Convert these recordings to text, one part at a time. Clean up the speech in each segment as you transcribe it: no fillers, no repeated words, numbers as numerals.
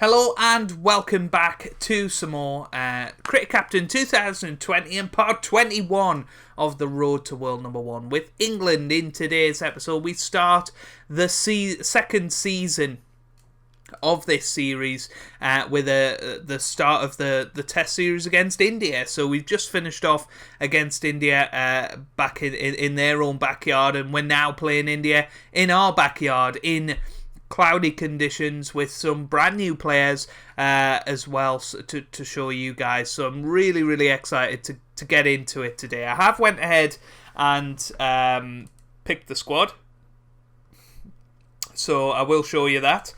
Hello and welcome back to some more Cricket Captain 2020 and part 21 of the Road to World Number 1 with England. In today's episode we start the second season of this series with the start of the Test series against India. So we've just finished off against India back in their own backyard, and we're now playing India in our backyard in cloudy conditions with some brand new players as well to show you guys. So I'm really excited to get into it today. I have went ahead and picked the squad, so I will show you that.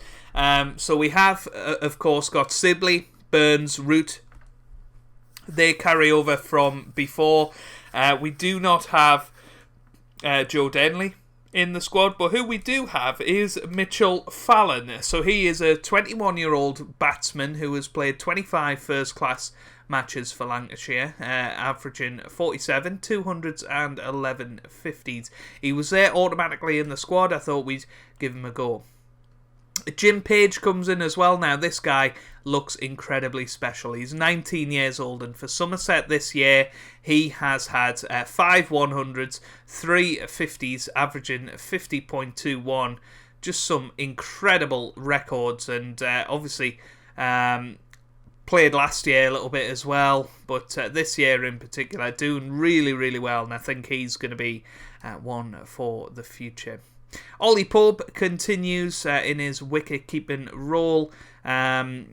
So we have of course got Sibley, Burns, Root. They carry over from before. We do not have Joe Denley in the squad, but who we do have is Mitchell Fallon. So he is a 21-year-old batsman who has played 25 first-class matches for Lancashire, averaging 47, 200s and 11 50s. He was there automatically in the squad. I thought we'd give him a go. Jim Page comes in as well. Now, this guy looks incredibly special. He's 19 years old, and for Somerset this year, he has had 5 100s, 3 50s, averaging 50.21. Just some incredible records, and obviously played last year a little bit as well, but this year in particular, doing really well, and I think he's going to be one for the future. Ollie Pope continues in his wicket-keeping role.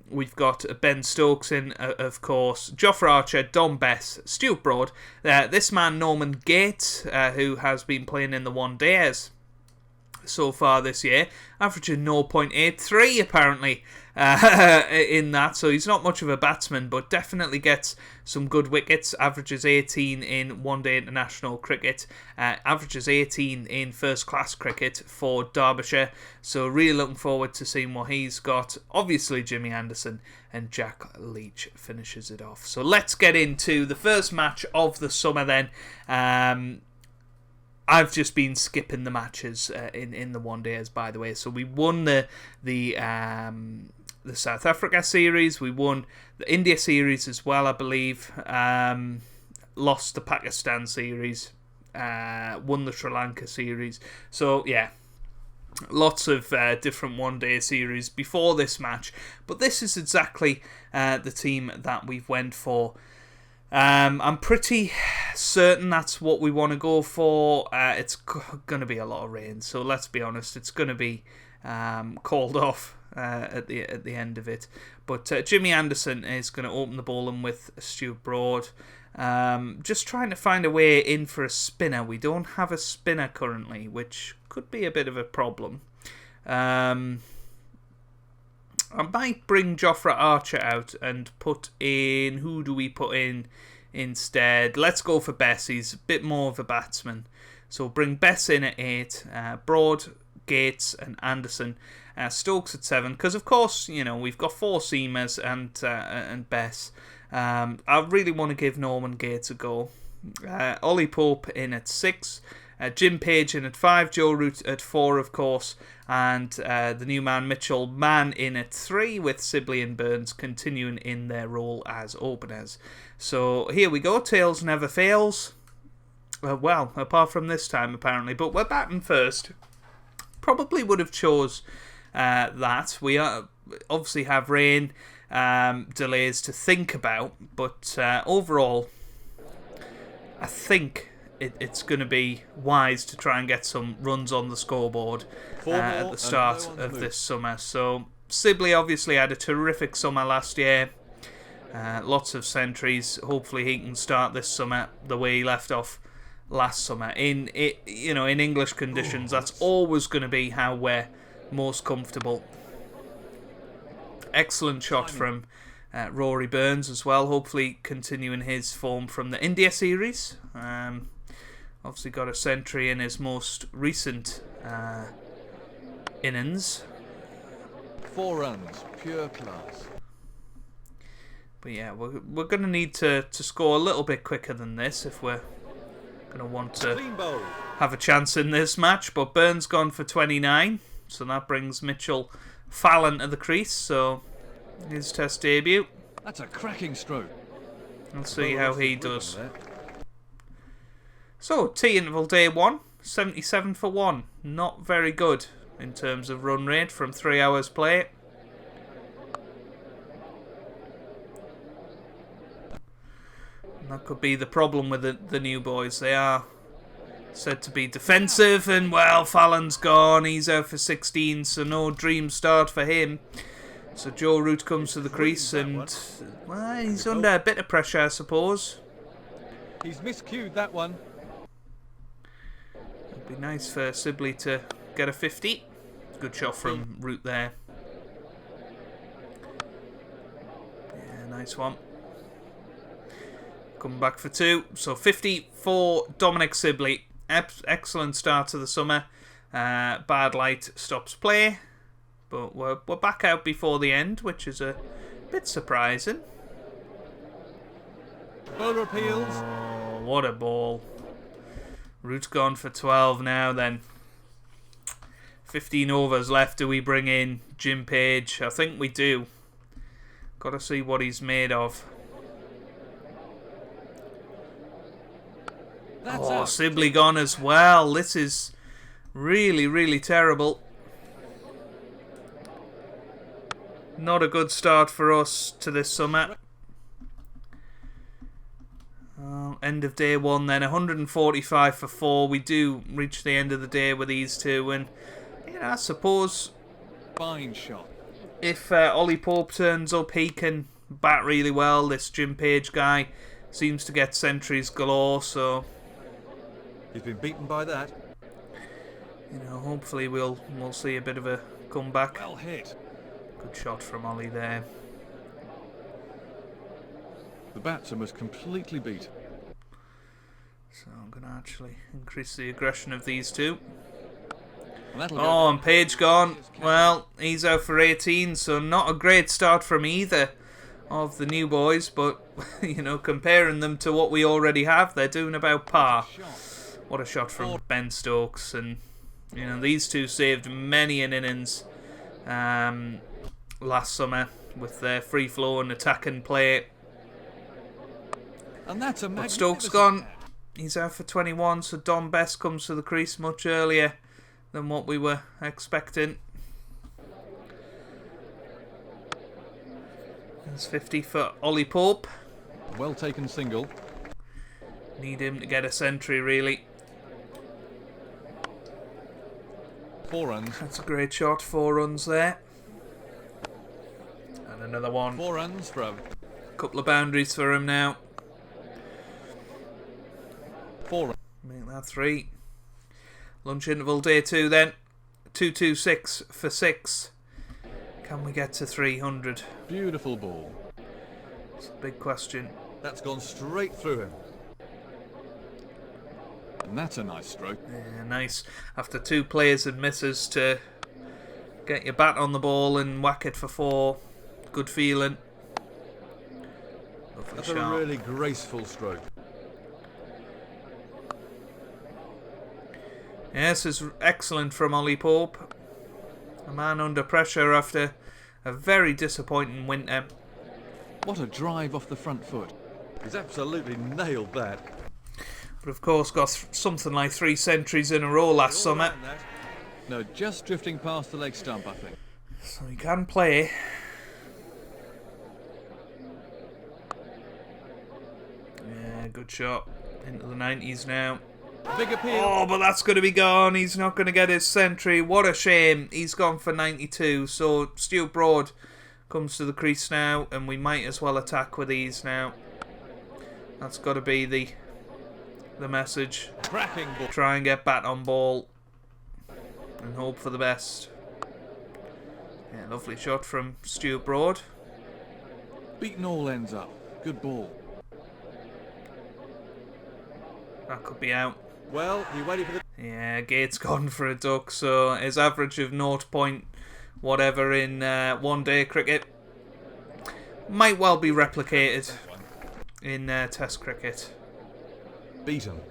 We've got Ben Stokes in, of course, Jofra Archer, Dom Bess, Stuart Broad, this man Norman Gates, who has been playing in the one-dayers so far this year, averaging 0.83 apparently in that, so he's not much of a batsman, but definitely gets some good wickets. Averages 18 in one-day international cricket, averages 18 in first-class cricket for Derbyshire, so really looking forward to seeing what he's got. Obviously Jimmy Anderson and Jack Leach finishes it off. So let's get into the first match of the summer then. I've just been skipping the matches in the one-days, by the way. So we won the South Africa series. We won the India series as well, I believe. Lost the Pakistan series. Won the Sri Lanka series. So, yeah. Lots of different one-day series before this match. But this is exactly the team that we've went for. I'm pretty certain that's what we want to go for. It's going to be a lot of rain, so let's be honest, it's going to be called off at the end of it. But Jimmy Anderson is going to open the bowling with Stuart Broad. Just trying to find a way in for a spinner. We don't have a spinner currently, which could be a bit of a problem. I might bring Jofra Archer out and put in... Who do we put in instead? Let's go for Bess. He's a bit more of a batsman. So bring Bess in at 8. Broad, Gates and Anderson. Stokes at 7. Because, of course, you know, we've got 4 seamers and Bess. I really want to give Norman Gates a go. Ollie Pope in at 6. Jim Page in at 5, Joe Root at 4, of course, and the new man Mitchell Mann in at 3, with Sibley and Burns continuing in their role as openers. So here we go, tails never fails. Well, apart from this time apparently, but we're batting first. Probably would have chose that. We obviously have rain delays to think about, but overall, I think it's going to be wise to try and get some runs on the scoreboard at the start of this summer. So Sibley obviously had a terrific summer last year. Lots of centuries. Hopefully he can start this summer the way he left off last summer. In English conditions, that's always going to be how we're most comfortable. Excellent shot from Rory Burns as well. Hopefully continuing his form from the India series. Obviously got a century in his most recent innings. 4 runs, pure class. But yeah, we're going to need to score a little bit quicker than this if we're going to want to have a chance in this match. But Burns gone for 29, so that brings Mitchell Fallon to the crease. So His Test debut. That's a cracking stroke. Let's see how he does. So, tea interval day 1, 77 for 1. Not very good in terms of run rate from 3 hours play. And that could be the problem with the new boys. They are said to be defensive, and well, Fallon's gone. He's out for 16, so no dream start for him. So Joe Root comes to the crease, and well, he's under a bit of pressure, I suppose. He's miscued that one. It'd be nice for Sibley to get a 50. Good shot from Root there. Yeah, nice one. Come back for 2. So 50 for Dominic Sibley. Excellent start to the summer. Bad light stops play. But we're back out before the end, which is a bit surprising. Bowler appeals. Oh, what a ball. Root's gone for 12 now then. 15 overs left. Do we bring in Jim Page? I think we do. Got to see what he's made of. Oh, Sibley gone as well. This is really, really terrible. Not a good start for us to this summer. End of day 1 then. 145 for 4. We do reach the end of the day with these two. And you know, I suppose Fine shot. if Ollie Pope turns up, he can bat really well. This Jim Page guy seems to get centuries galore. So He's been beaten by that. you know, hopefully we'll see a bit of a comeback. Well hit. Good shot from Ollie there. The batsman was completely beat. So I'm going to actually increase the aggression of these two. And Oh, and Page gone. Well, he's out for 18, so not a great start from either of the new boys, but, you know, comparing them to what we already have, they're doing about par. What a shot from Ben Stokes, and, you know, these two saved many an innings last summer with their free-flowing attacking play. And that's a But Stokes gone. He's out for 21, so Don Best comes to the crease much earlier than what we were expecting. There's 50 for Ollie Pope. Well taken single. Need him to get a century, really. 4 runs. That's a great shot. 4 runs there. And another one. 4 runs from. Couple of boundaries for him now. 4 runs. Make that 3. Lunch interval day 2 then. 226 for 6. Can we get to 300? Beautiful ball. It's a big question. That's gone straight through him. And that's a nice stroke. Yeah, nice. After 2 players and misses to get your bat on the ball and whack it for 4. Good feeling. Lovely That's shot. a really graceful stroke. Yes, it's excellent from Ollie Pope. A man under pressure after a very disappointing winter. What a drive off the front foot. He's absolutely nailed that. But of course got something like 3 centuries in a row last summer. No, just drifting past the leg stump, I think. So he can play. Yeah, good shot. Into the 90s now. Big appeal. Oh, but that's going to be gone. He's not going to get his century. What a shame. He's gone for 92. So Stuart Broad comes to the crease now, and we might as well attack with ease now. That's got to be the message. Cracking ball. Try and get bat on ball and hope for the best. Yeah, lovely shot from Stuart Broad. Beaten all ends up. Good ball. That could be out. Well, he waited for the... Yeah, Gates gone for a duck, so his average of 0 point whatever in one-day cricket might well be replicated in Test cricket. Beaten.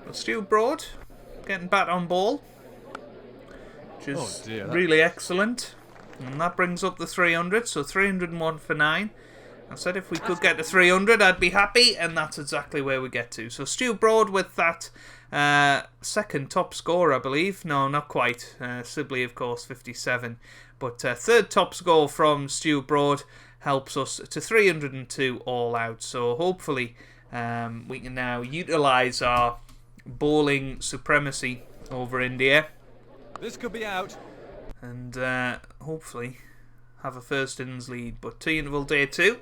But Stuart Broad getting bat on ball. which is dear, really excellent. And that brings up the 300, so 301 for 9. I said if we could get to 300, I'd be happy, and that's exactly where we get to. So Stu Broad with that second top score, I believe. No, not quite. Sibley, of course, 57. But third top score from Stu Broad helps us to 302 all out. So hopefully we can now utilise our bowling supremacy over India. This could be out. And hopefully have a first innings lead. But T-interval day 2.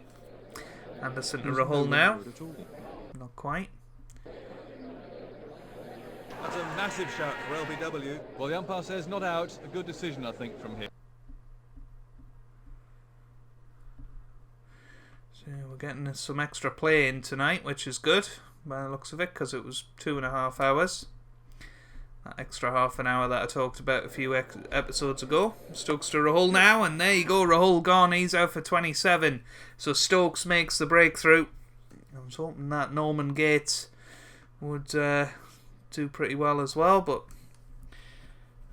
Anderson to Rahul now. Not quite. That's a massive shout for LBW. Well, the umpire says not out. A good decision, I think, from him. So we're getting some extra play in tonight, which is good by the looks of it, because it was 2.5 hours. That extra half an hour that I talked about a few episodes ago. Stokes to Rahul now, and there you go, Rahul gone. He's out for 27. So Stokes makes the breakthrough. I was hoping that Norman Gates would do pretty well as well, but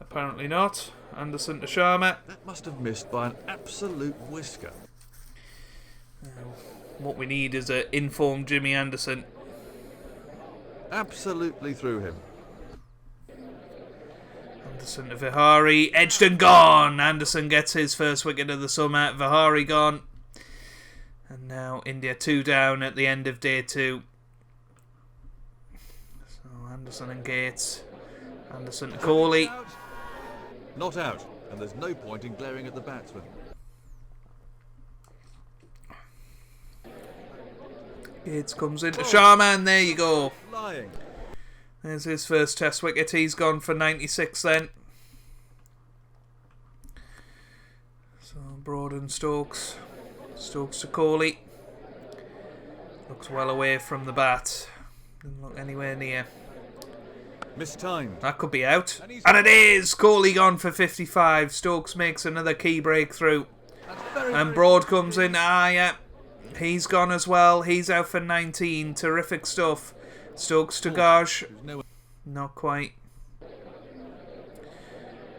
apparently not. Anderson to Sharma. That must have missed by an absolute whisker. What we need is an informed Jimmy Anderson. Absolutely through him. Anderson to Vihari, edged and gone. Anderson gets his first wicket of the summer. Vihari gone. And now India 2 down at the end of day 2. So Anderson and Gates. Anderson to Kohli. Not out, and there's no point in glaring at the batsman. Gates comes into Sharma, and there you go. Flying. There's his first test wicket. He's gone for 96 then. So Broad and Stokes. Stokes to Kohli. Looks well away from the bat. Didn't look anywhere near. Mistimed. That could be out. And it is! Kohli gone for 55. Stokes makes another key breakthrough. And Broad comes in. Yeah. He's gone as well. He's out for 19. Terrific stuff. Stokes to Garsh. Not quite.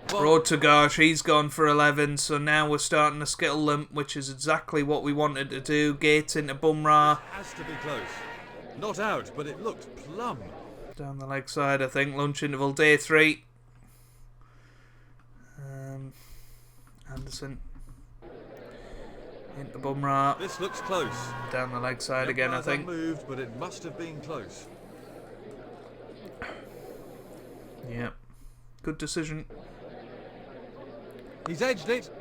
Broad to Garsh. He's gone for 11. So now we're starting to skittle them, which is exactly what we wanted to do. Gates into Bumrah. Has to be close. Not out, but it looked plumb. Down the leg side, I think. Lunch interval day 3. Anderson. Into Bumrah. This looks close. Down the leg side again, I think. Moved, but it must have been close. Yeah. Good decision. He's edged it.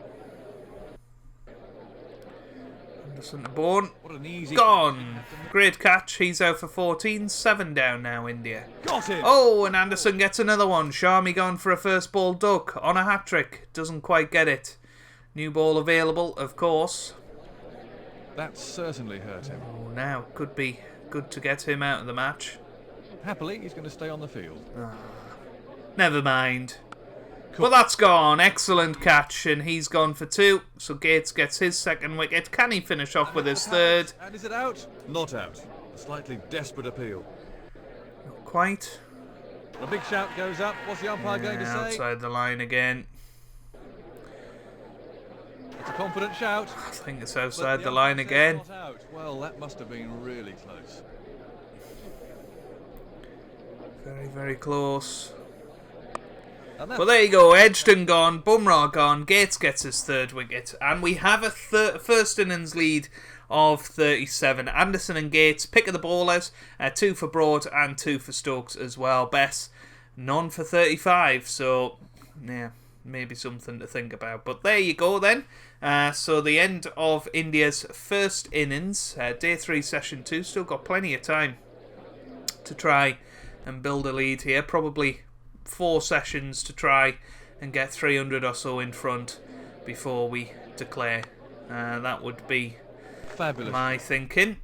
Anderson to Bourne. What an easy Gone. Great catch. He's out for 14. 7 down now, India. Got him. Oh, and Anderson gets another one. Sharmi gone for a first ball duck on a hat-trick. Doesn't quite get it. New ball available, of course. That certainly hurt him. Oh, now could be good to get him out of the match. Happily, he's going to stay on the field. Never mind. Well, that's gone. Excellent catch, and he's gone for 2. So Gates gets his second wicket. Can he finish off with his third? And is it out? Not out. A slightly desperate appeal. Not quite. A big shout goes up. What's the umpire going to say? Outside the line again. It's a confident shout. I think it's outside the line again. Not out. Well, that must have been really close. Very, very close. Well, there you go. Edged and gone. Bumrah gone. Gates gets his third wicket. And we have a first innings lead of 37. Anderson and Gates, pick of the bowlers. 2 for Broad and 2 for Stokes as well. Bess, none for 35. So, yeah, maybe something to think about. But there you go then. So the end of India's first innings. Day 3, session 2. Still got plenty of time to try and build a lead here. Probably 4 sessions to try and get 300 or so in front before we declare. That would be fabulous, my thinking.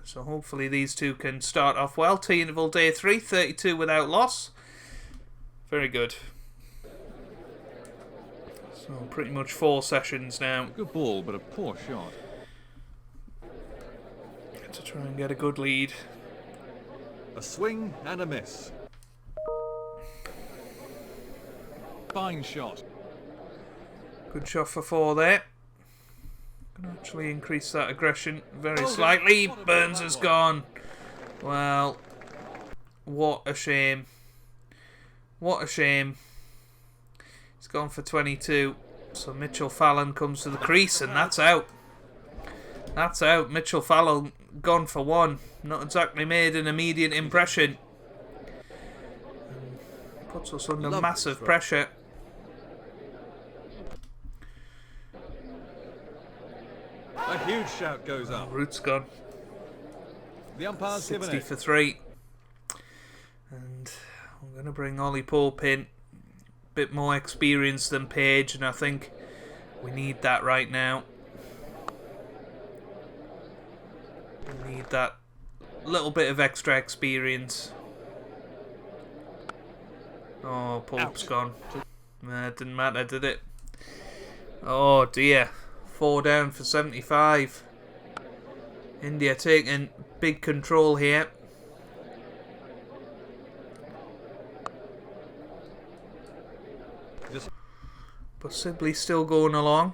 So hopefully these two can start off well. T-interval day 3, 32 without loss. Very good. So pretty much 4 sessions now. Good ball, but a poor shot. To try and get a good lead. A swing and a miss. Fine shot. Good shot for 4 there. Can actually increase that aggression very slightly. Burns has gone. Well, what a shame. What a shame. He's gone for 22. So Mitchell Fallon comes to the crease and that's out. That's out. Mitchell Fallon gone for 1. Not exactly made an immediate impression. Puts us under massive pressure. A huge shout goes up. Root's gone. The umpire's given 60 it. for 3. And I'm going to bring Ollie Pope in. Bit more experience than Page, and I think we need that right now. We need that little bit of extra experience. Oh, Pope's gone. It didn't matter, did it? Oh dear. 4 down for 75. India taking big control here. But Sibley still going along.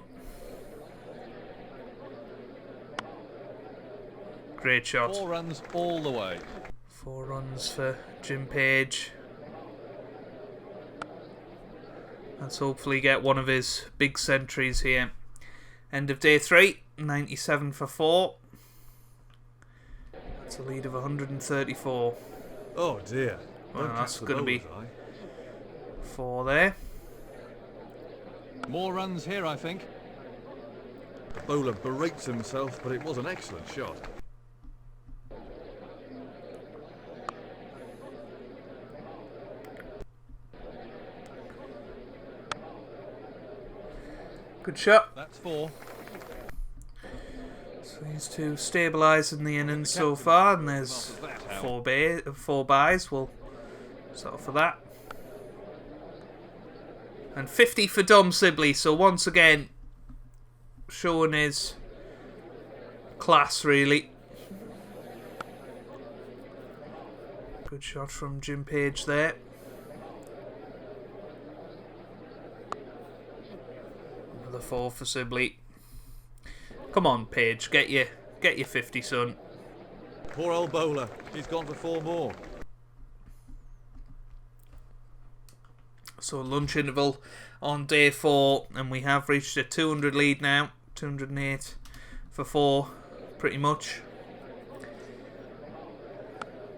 Great shot. 4 runs all the way. 4 runs for Jim Page. Let's hopefully get one of his big centuries here. End of day 3, 97 for 4. That's a lead of 134. Oh dear. Well, that's going to be 4 there. More runs here, I think. The bowler berates himself, but it was an excellent shot. Good shot. That's 4. So these two stabilising the innings so far, and there's 4 buys. We'll settle for that. And 50 for Dom Sibley. So once again, showing his class, really. Good shot from Jim Page there. Another 4 for Sibley. Come on, Page, get your 50, son. Poor old bowler. He's gone for 4 more. So lunch interval on day 4, and we have reached a 200 lead now. 208 for 4, pretty much.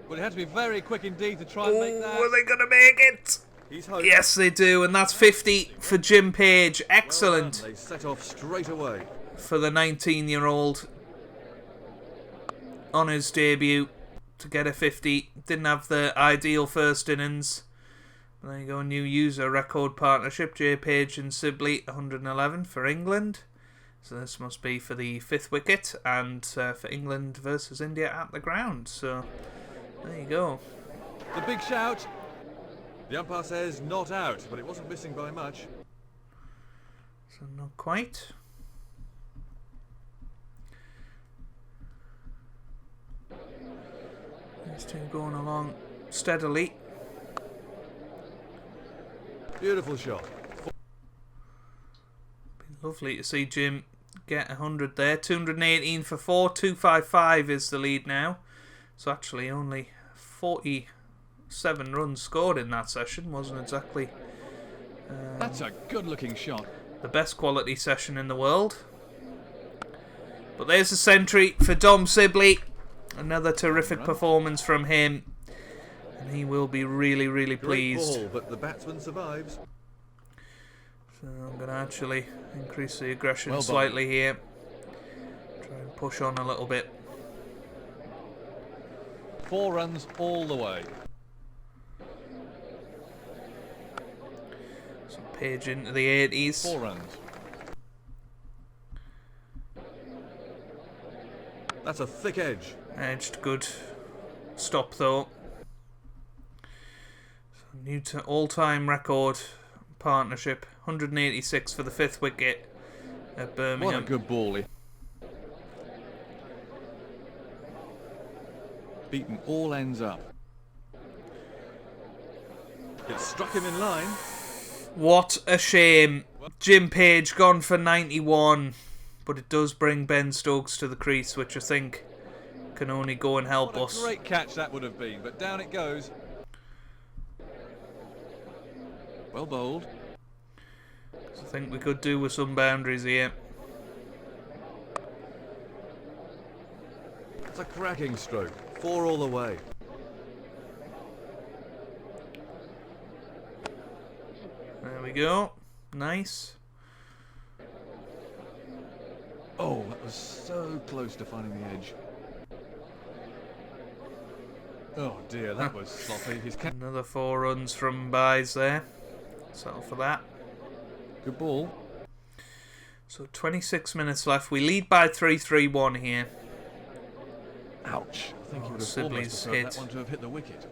Well, it had to be very quick indeed to try and make that. Are they going to make it? He's home. Yes, they do, and that's 50 for Jim Page. Excellent. Well, they set off straight away. For the 19-year-old on his debut to get a 50. Didn't have the ideal first innings. There you go, new user record partnership. J. Page and Sibley, 111 for England. So this must be for the 5th wicket, and for England versus India at the ground. So there you go. The big shout. The umpire says not out, but it wasn't missing by much. So not quite. These two going along steadily. Beautiful shot. Be lovely to see Jim get 100 there. 218 for 4. 255 is the lead now. So actually only 47 runs scored in that session. Wasn't exactly That's a good-looking shot. the best quality session in the world. But there's a century for Dom Sibley. Another terrific performance from him. And he will be really, really pleased. Great ball, but the batsman survives. So I'm going to actually increase the aggression slightly here. Try and push on a little bit. 4 runs all the way. So Page into the 80s. 4 runs. That's a thick edge. Edged, good stop though. So new to all-time record partnership. 186 for the 5th wicket at Birmingham. What a good ball. Beaten all ends up. It struck him in line. What a shame. Jim Page gone for 91. But it does bring Ben Stokes to the crease, which I think can only go and help What a us. great catch that would have been, but down it goes. Well bowled. I think we could do with some boundaries here. It's a cracking stroke. 4 all the way. There we go. Nice. Oh, that was so close to finding the edge. Oh dear, that was sloppy. Another 4 runs from Byes there. Settle for that. Good ball. So 26 minutes left. We lead by 3-3-1 here. Ouch. I think he would have Sibley's almost preferred hit. that one to have hit the wicket.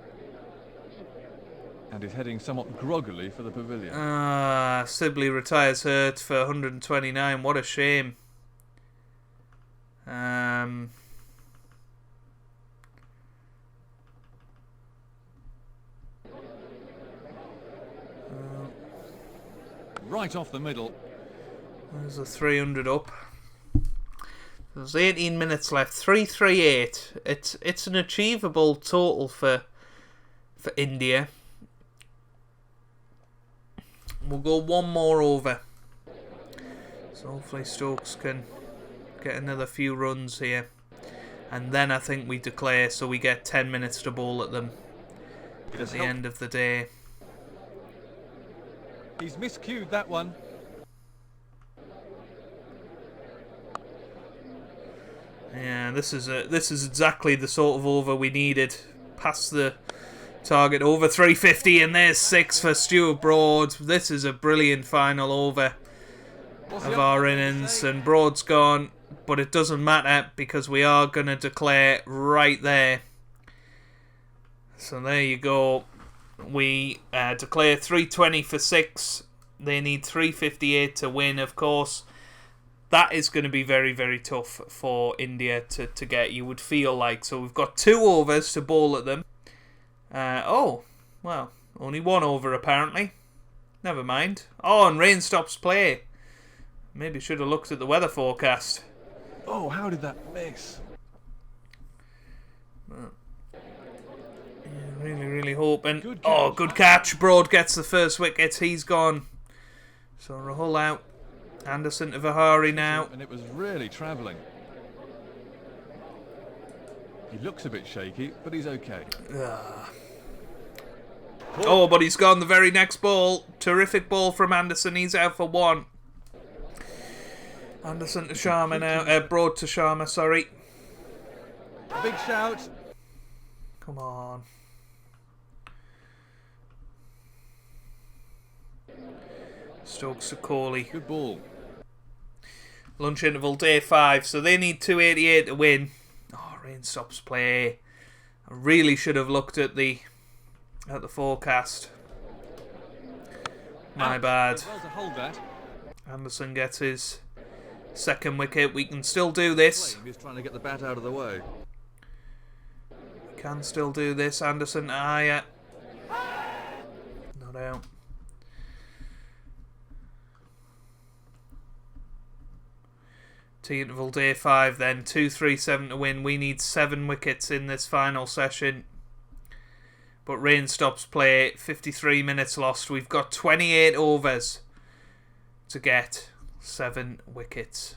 And is heading somewhat groggily for the pavilion. Sibley retires hurt for 129. What a shame. Right off the middle. There's a 300 up. There's 18 minutes left. 338. It's an achievable total for India. We'll go one more over. So hopefully Stokes can get another few runs here. And then I think we declare, so we get 10 minutes to bowl at them at the end of the day. He's miscued that one. Yeah, this is exactly the sort of over we needed. Past the target, over 350, and there's 6 for Stuart Broad. This is a brilliant final over of our innings, and Broad's gone, but it doesn't matter because we are going to declare right there. So there you go. We declare 320 for 6. They need 358 to win, of course. That is going to be very, very tough for India to get, you would feel like. So we've got 2 overs to bowl at them. Oh, well, only 1 over apparently. Never mind. Oh, and rain stops play. Maybe should have looked at the weather forecast. Oh, how did that miss? Really, really hoping. Good catch. Broad gets the first wicket. He's gone. So Rahul out. Anderson to Vihari now. And it was really travelling. He looks a bit shaky, but he's okay. Oh, but he's gone the very next ball. Terrific ball from Anderson. He's out for 1. Anderson to Sharma now. Broad to Sharma, sorry. Big shout. Come on. Stokes to Kohli. Good ball. Lunch interval, day 5. So they need 288 to win. Oh, rain stops play. I really should have looked at the forecast. My bad. Well to hold that. Anderson gets his 2nd wicket. We can still do this. He's trying to get the bat out of the way. We can still do this. Anderson to Iyer. Not out. Tea interval day 5 then. 2-3-7 to win. We need 7 wickets in this final session. But rain stops play. 53 minutes lost. We've got 28 overs to get 7 wickets.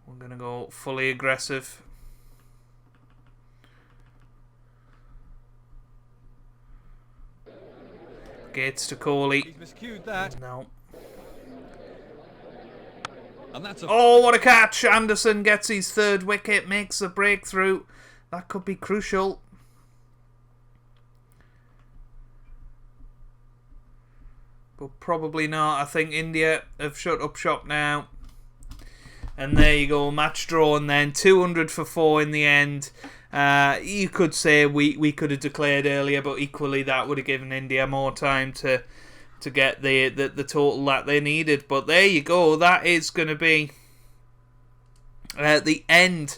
We're going to go fully aggressive. Gates to Kohli. He's miscued that. No. And that's Oh, what a catch! Anderson gets his 3rd wicket, makes the breakthrough. That could be crucial. But probably not. I think India have shut up shop now. And there you go, match drawn then. 200 for 4 in the end. You could say we could have declared earlier, but equally that would have given India more time to get the total that they needed. But there you go. That is going to be the end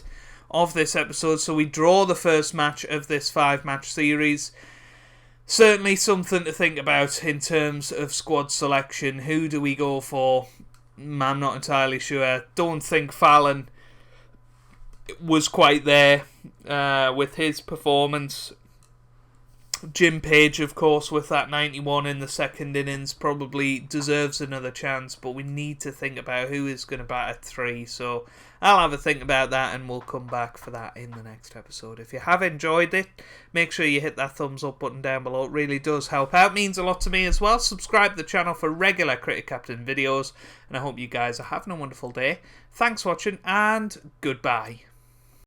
of this episode. So we draw the first match of this 5-match series. certainly something to think about in terms of squad selection. Who do we go for? I'm not entirely sure. Don't think Fallon was quite there with his performance. Jim Page, of course, with that 91 in the second innings, probably deserves another chance, but we need to think about who is going to bat at 3. So I'll have a think about that, and we'll come back for that in the next episode. If you have enjoyed it, make sure you hit that thumbs up button down below. It really does help out, means a lot to me as well. Subscribe to the channel for regular Cricket Captain videos, and I hope you guys are having a wonderful day. Thanks for watching, and goodbye.